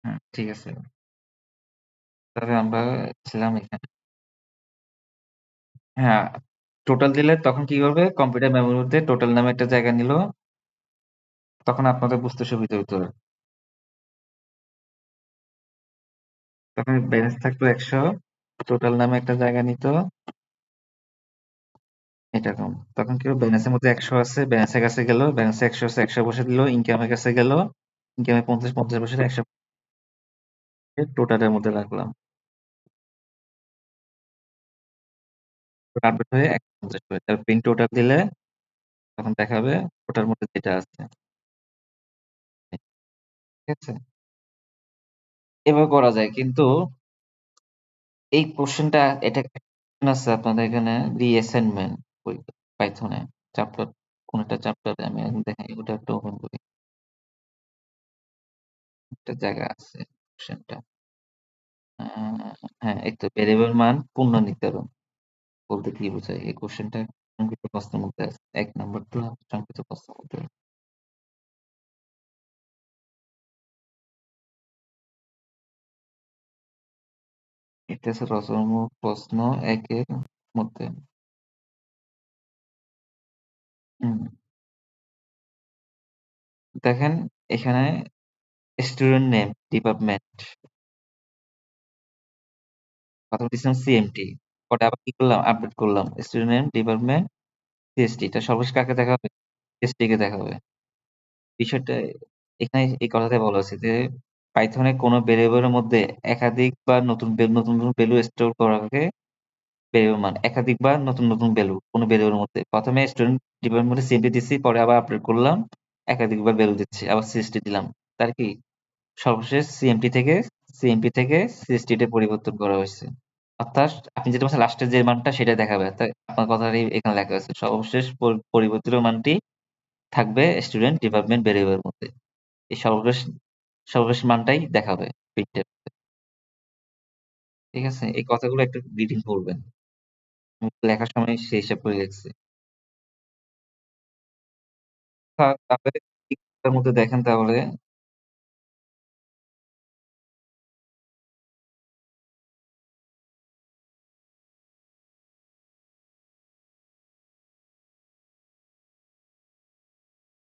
হ্যাঁ, ঠিক আছে। তাহলে আমরা ছিলাম এখানে। হ্যাঁ, টোটাল দিলে তখন কি করবে? কম্পিউটার মেমোরির মধ্যে টোটাল নামে একটা জায়গা নিল। তখন আপনাদের বুঝতে সুবিধা হইতো। তখন ব্যালেন্স থাকতো 100, টোটাল নামে একটা জায়গা নিত এরকম। তখন কি হবে? ব্যালেন্সের মধ্যে 100 আছে, ব্যালেন্সের কাছে গেল, ব্যালেন্সে 100 আছে, 100 বসে দিল, ইনকামের কাছে গেল, ইনকামে 50, 50 বসে 100 টোটালের মধ্যে রাখলাম। আপডেট হয়ে 150 হবে। তার প্রিন্ট টোটাল দিলে তখন দেখাবে ওটার মধ্যে যেটা আছে। ঠিক আছে? এভাবে করা যায়। কিন্তু এই কোশ্চেনটা এটা একটা question আছে আপনাদের এখানে রিঅ্যাসাইনমেন্ট পাইথনে চ্যাপ্টার কোন একটা চ্যাপ্টারে আমি এখন দেখাই ওটা একটু ওপেন করি। একটা জায়গা আছে কোশ্চেনটা। হ্যাঁ, এই তো ভেরিয়েবল মান পুনর্নির্ধারণ বলতে কি বোঝায়? এই কোশ্চেনটা সংক্ষিপ্ত প্রশ্নের মধ্যে আছে। 1 নাম্বারটা সংক্ষিপ্ত প্রশ্নের মধ্যে আছে। এটা আছে রচনামূলক প্রশ্ন 1 এর মধ্যে। হুম, দেখেন এখানে স্টুডেন্ট নেম, ডিপার্টমেন্ট, প্রথমে দিছিলাম সিএমটি, পরে আবার কি করলাম? আপডেট করলাম। Student name, department, CST. এটা সর্বশেষ কাকে দেখাবে? সিএসটি কে দেখাবে। বিষয়টা এখানে এই কথাটাই বলা হয়েছে যে পাইথনে কোনো ভেরিয়েবলের মধ্যে একাধিক বা নতুন নতুন ভ্যালু স্টোর করাকে ভেরিয়েবল মান একাধিকবার নতুন নতুন ভ্যালু কোনো ভেরিয়েবলের মধ্যে প্রথমে স্টুডেন্ট ডিপার্টমেন্টে সিএমটি দিচ্ছি, পরে আবার আপডেট করলাম, একাধিকবার ভ্যালু দিচ্ছি, আবার সিএসটি দিলাম। তার কি সর্বশেষ সিএমপি থেকে সিএসটি তে পরিবর্তন করা হয়েছে। অর্থাৎ আপনি যেটা বলছেন লাস্টের যে মানটা সেটা দেখাবে। তাই আপনার কথাটাই এখানে লেখা আছে। সর্বশেষ পরিবর্তিত মানটি থাকবে স্টুডেন্ট ডিপার্টমেন্ট ভেরিয়েবলের মধ্যে। এই সর্বশেষ মানটাই দেখাবে প্রিন্টের। ঠিক আছে? এই কথাগুলো একটু রিডিং করবেন। আমি লেখার সময় সেই হিসাব করে লিখছি। তাহলে এটার মধ্যে দেখেন তাহলে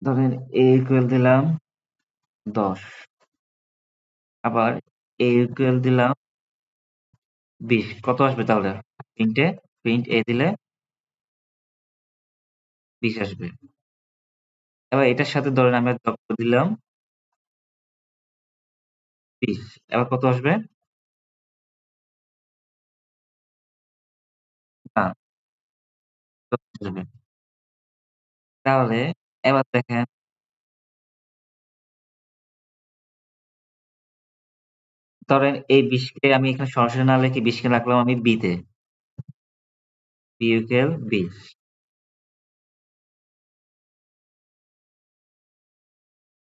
ধরেন a ইকুয়াল দিলাম 10, আবার a ইকুয়াল দিলাম 20, কত আসবে তাহলে? প্রিন্ট a দিলে 20 আসবে। এবার এটার সাথে ধরেন আমরা যোগ করে দিলাম 20, এবার কত আসবে? না, কত আসবে? তাহলে এবার দেখেন, ধরেন এই 20 কে আমি এখানে সরাসরি না লিখে 20 কে রাখলাম আমি b তে, b ইকুয়াল 20।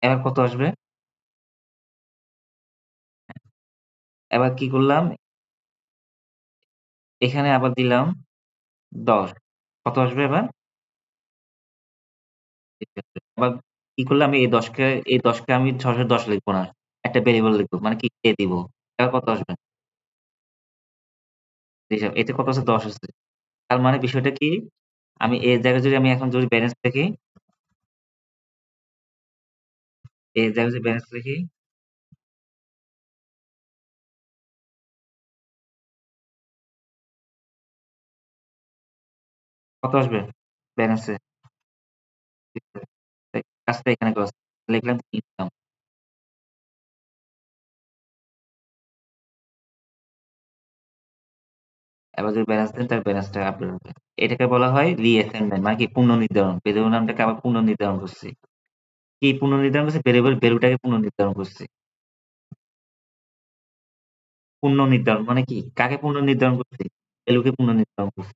এবার কত আসবে? এবার কি করলাম? এখানে আবার দিলাম 10, কত আসবে এবার? আবার কি করলাম? আমি এই 10 কে আমি সরাসরি 10 লিখবো না, একটা ভেরিয়েবল লিখবো, মানে কি a দিব। এবার কত আসবে? হিসাব এতে কত আছে? 10 আছে। তার মানে বিষয়টা কি? আমি এর জায়গায় যদি আমি এখন যদি ব্যালেন্স লিখি, এর জায়গায় যদি ব্যালেন্স লিখি, কত আসবে ব্যালেন্সে? কাজটা এখানে করছি। লিখলাম ইনকাম। এবার যদি ব্যালেন্স দেন তার ব্যালেন্সটা আপডেট হবে। এটাকে বলা হয় রিঅ্যাসাইনমেন্ট, মানে কি পুনর্নির্ধারণ। ভেরিয়েবল নামটাকে আবার পুনর্নির্ধারণ করছি। কি পুনর্নির্ধারণ করছি? ভেরিয়েবল ভ্যালুটাকে পুনর্নির্ধারণ করছি। পুনর্নির্ধারণ মানে কি? কাকে পুনর্নির্ধারণ করছি? ভ্যালুকে পুনর্নির্ধারণ করছি।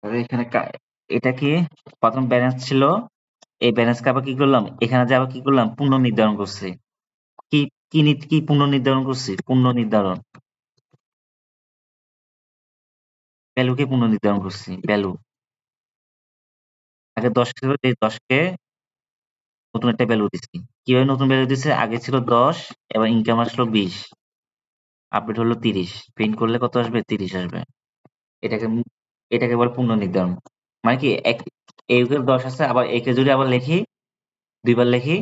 তাহলে এখানে এটা কি প্রথম ব্যালেন্স ছিল, এই ব্যালেন্সকে আবার কি করলাম, এখানে যে আবার কি করলাম পুনর্নির্ধারণ করছি। কি কি পুনর্নির্ধারণ করছি, পুনর্নির্ধারণ ভ্যালুকে পুনর্নির্ধারণ করছি, ভ্যালু আগে 10 ছিল, এই 10 কে নতুন একটা ভ্যালু দিছি। কিভাবে নতুন ভ্যালু দিছে, আগে ছিল 10, এবার ইনকাম আসলো 20, আপডেট হলো 30, প্রিন্ট করলে কত আসবে, 30 আসবে। এটাকে এটাকে বলে পুনর্নির্ধারণ। মানে কি এই যুগের 10 আছে, আবার একে যদি আবার লিখি, দুইবার লিখি,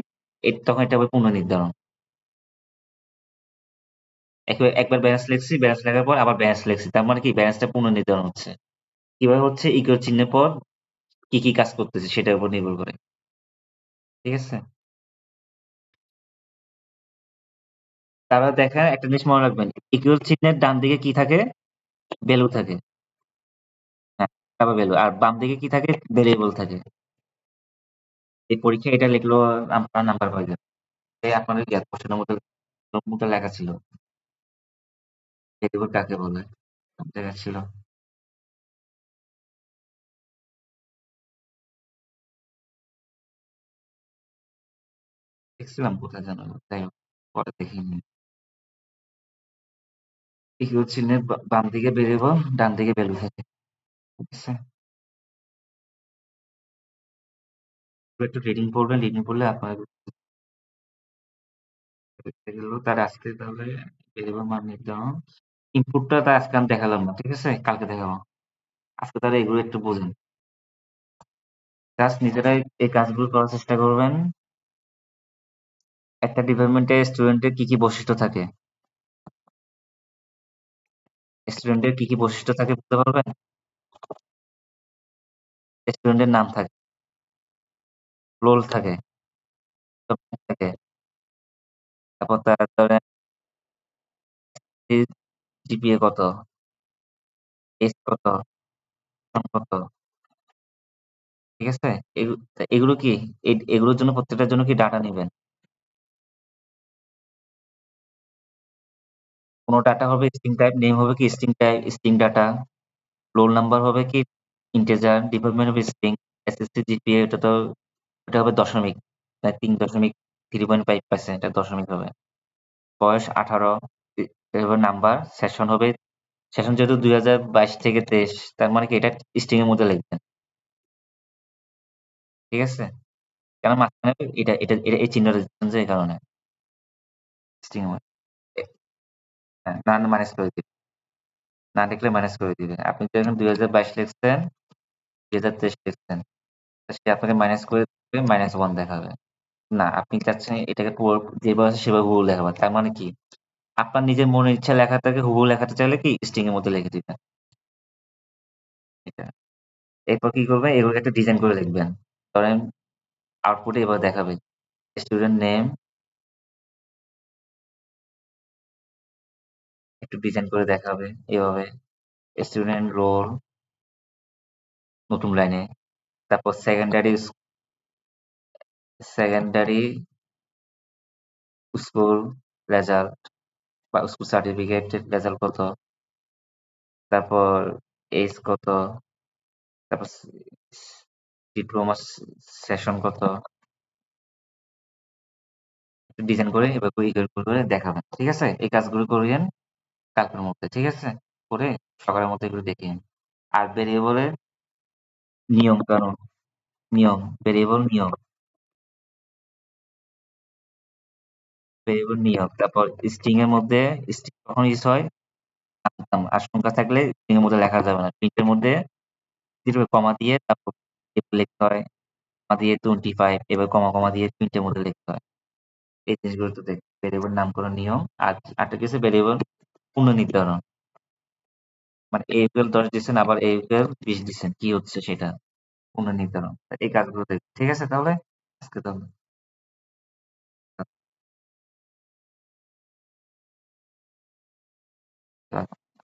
তখন এটা হবে পুনর্নির্ধারণ। একবার ব্যালেন্স লিখছি, ব্যালেন্স লেখার পর আবার ব্যালেন্স লিখছি, তার মানে কি ব্যালেন্সটা পুনর্নির্ধারণ হচ্ছে। কিভাবে হচ্ছে, ইকুয়াল চিহ্নের পর কি কি কাজ করতেছে সেটার উপর নির্ভর করে। ঠিক আছে, তারপর দেখেন একটা জিনিস মনে রাখবেন, ইকুয়াল চিহ্নের ডান দিকে কি থাকে, ভ্যালু থাকে। হ্যাঁ, তারপর ভ্যালু, আর বাম দিকে কি থাকে, ভেরিয়েবল থাকে। এই পরীক্ষায় এটা লিখলো আপনার নাম্বার পাই যাবে। আপনাদের জ্ঞাত কোশ্চেনের মধ্যে নোটবুকে লেখা ছিল ভেরিয়েবল কাকে বলে, সব জায়গায় ছিল। দেখছিলাম কোথায় জানো, যাই হোক, পরে দেখিনি। ইকুয়াল চিহ্নের বাম দিকে ভেরিয়েবল, ডান দিকে ভ্যালু থাকে। ঠিক আছে, একটু রিডিং পড়বেন, রিডিং পড়লে আপনার গেল। তার আজকে তাহলে ভেরিয়েবল মান নির্ধারণ, ইনপুটটা তার আজকে আমি দেখালাম না, ঠিক আছে, কালকে দেখাবো। আজকে তাহলে এগুলো একটু বুঝেন, জাস্ট নিজেরাই এই কাজগুলো করার চেষ্টা করবেন। একটা ডিপার্টমেন্টে স্টুডেন্টের কি কি বৈশিষ্ট্য থাকে, স্টুডেন্টের কি কি বৈশিষ্ট্য থাকে বুঝতে পারবেন। স্টুডেন্টের নাম থাকে, রোল থাকে, subject থাকে, তারপর তার ধরেন জিপিএ কত, এজ কত, কত। ঠিক আছে, এগুলো কি, এগুলোর জন্য প্রত্যেকটার জন্য কি ডাটা নিবেন। কোনো ডাটা হবে স্ট্রিং টাইপ, নেম হবে কি string type, string data, roll number হবে কি ইন্টিজার, ডিপার্টমেন্ট হবে স্ট্রিং, এসএসসি জিপিএ এটা তো, এটা হবে দশমিক, 3.5%, এটা দশমিক হবে। বয়স 18, এবার নাম্বার, সেশন হবে, সেশন যেহেতু 2022 থেকে 23, তার মানে কি এটা স্ট্রিং এর মধ্যে লিখবেন। ঠিক আছে, কেন মাঝখানে এই চিহ্নটা দিচ্ছেন যে এই কারণে স্ট্রিং এর মধ্যে। হ্যাঁ, না মাইনাস করে দিবে, না লিখলে মাইনাস করে দিবে। আপনি যখন 2022 লিখছেন, 2023 লিখছেন, সে আপনাকে মাইনাস করে দিবে, -1 দেখাবে। না, আপনি চাচ্ছেন এটাকে পুরো যেভাবে আছে সেভাবে হুবহু লেখাবেন। তার মানে কি? আপনার নিজের মনের ইচ্ছা লেখাটাকে হুবহু লেখাতে চাইলে কি স্ট্রিং এর মধ্যে লিখে দিবেন। এটা। এরপর কি করবেন? এগুলোকে একটা ডিজাইন করে লিখবেন। ধরেন আউটপুটে এভাবে দেখাবে। স্টুডেন্ট নেম একটু ডিজাইন করে দেখাবে এভাবে। স্টুডেন্ট রোল নতুন লাইনে। তারপর সেকেন্ডারি স্কুল রেজাল্ট বা স্কুল সার্টিফিকেট রেজাল্ট কত, তারপর এইজ কত, তারপর ডিপ্লোমা সেশন কত, একটু ডিজাইন করে এবার করে দেখাবেন। ঠিক আছে, এই কাজগুলো করিয়েন কালকের মধ্যে। ঠিক আছে, করে সকালের মধ্যে এগুলো দেখিয়েন। আর ভেরিয়েবলের নিয়ম কানুন, ভেরিয়েবল নিয়ম, নিয়ম। তারপর স্ট্রিং এর মধ্যে স্ট্রিং কখন ইউজ হয়, আশঙ্কা থাকলে স্ট্রিং এর মধ্যে লেখা যাবে না, প্রিন্টের মধ্যে কমা দিয়ে তারপর এভাবে লিখতে হয়, কমা দিয়ে 25, এবার কমা কমা দিয়ে প্রিন্টের মধ্যে লিখতে হয়। এই জিনিসগুলো তো দেখ, ভেরিয়েবল নামকরণ নিয়ম। আর আরেকটা কিছু ভেরিয়েবল পুনর্নির্ধারণ, মানে এপ্রিল 10 দিচ্ছেন, আবার এপ্রিল 20 দিচ্ছেন, কি হচ্ছে সেটা পুনর্নির্ধারণ। এই কাজগুলো দেখ। ঠিক আছে তাহলে, আজকে তাহলে